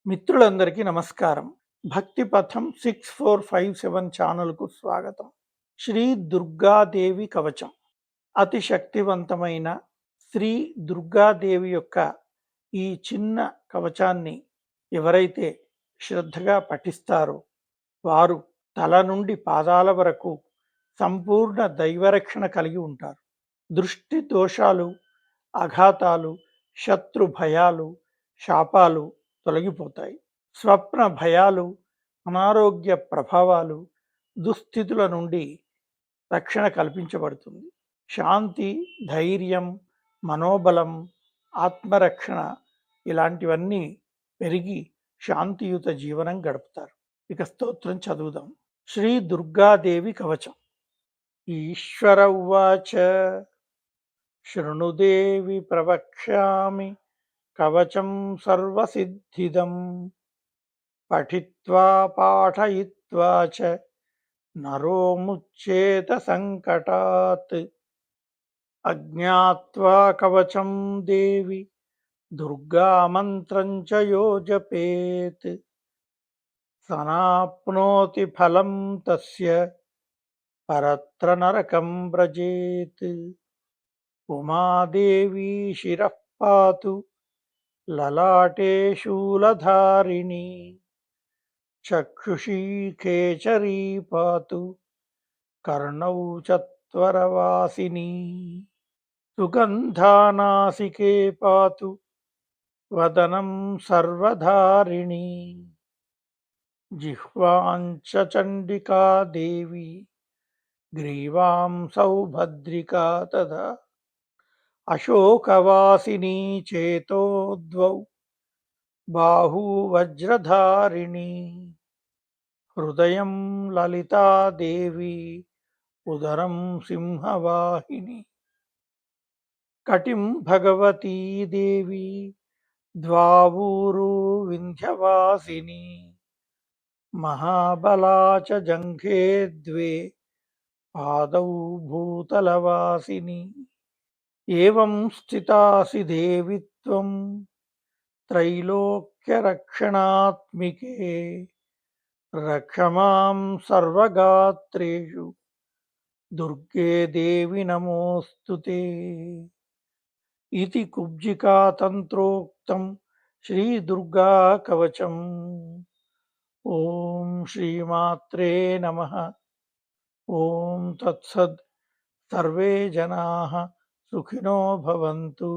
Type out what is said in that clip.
మిత్రులందరికీ నమస్కారం. భక్తి పథం 6457 ఛానల్‌కు స్వాగతం. శ్రీ దుర్గాదేవి కవచం. అతి శక్తివంతమైన శ్రీ దుర్గాదేవి యొక్క ఈ చిన్న కవచాన్ని ఎవరైతే శ్రద్ధగా పఠిస్తారో వారు తల నుండి పాదాల వరకు సంపూర్ణ దైవరక్షణ కలిగి ఉంటారు. దృష్టి దోషాలు, ఆఘాతాలు, శత్రు భయాలు, శాపాలు తొలగిపోతాయి. స్వప్న భయాలు, అనారోగ్య ప్రభావాలు, దుస్థితుల నుండి రక్షణ కల్పించబడుతుంది. శాంతి, ధైర్యం, మనోబలం, ఆత్మరక్షణ ఇలాంటివన్నీ పెరిగి శాంతియుత జీవనం గడుపుతారు. ఇక స్తోత్రం చదువుదాం. శ్రీ దుర్గాదేవి కవచం. ఈశ్వర ఉవాచ శృణుదేవి ప్రవక్ష్యామి కవచం సర్వసిద్ధిదం పఠిత్వా పాఠయిత్వా చ నరో ముచ్యేత సంకటాత్. అజ్ఞాత్వా కవచం దేవి దుర్గా మంత్రం చ యో జపేత్ సనాప్నోతి ఫలం తస్య పరత్ర నరకం వ్రజేత్. ఉమాదేవీ శిరః పాతు లలాటే శూలధారిణి చక్షుషీ ఖేచరీ పాతు కర్ణౌ చత్వరవాసిని సుగంధానాసికే పాతు వదనం సర్వధారిణి జిహ్వాం చ చండికా దేవి గ్రీవాం సౌభద్రికా తదా అశోకవాసిని చేతో ద్వౌ బాహూ వజ్రధారిణి హృదయం లలితా దేవి ఉదరం సింహవాహిని కటిం భగవతీ దేవి ద్వావూరు వింధ్యవాసిని మహాబలా చ జంఘే ద్వే పాదౌ భూతలవాసిని. ఏవం స్థితాసి దేవి త్వం త్రైలోక్యరక్షణాత్మికే రక్ష మాం సర్వగాత్రేషు దుర్గే దేవి నమోస్తుతే. ఇతి కుబ్జికాతంత్రోక్తం శ్రీ దుర్గా కవచం. ఓం శ్రీమాత్రే నమః. ఓం తత్సత్. సర్వే జనాః సుఖినో భవంతు.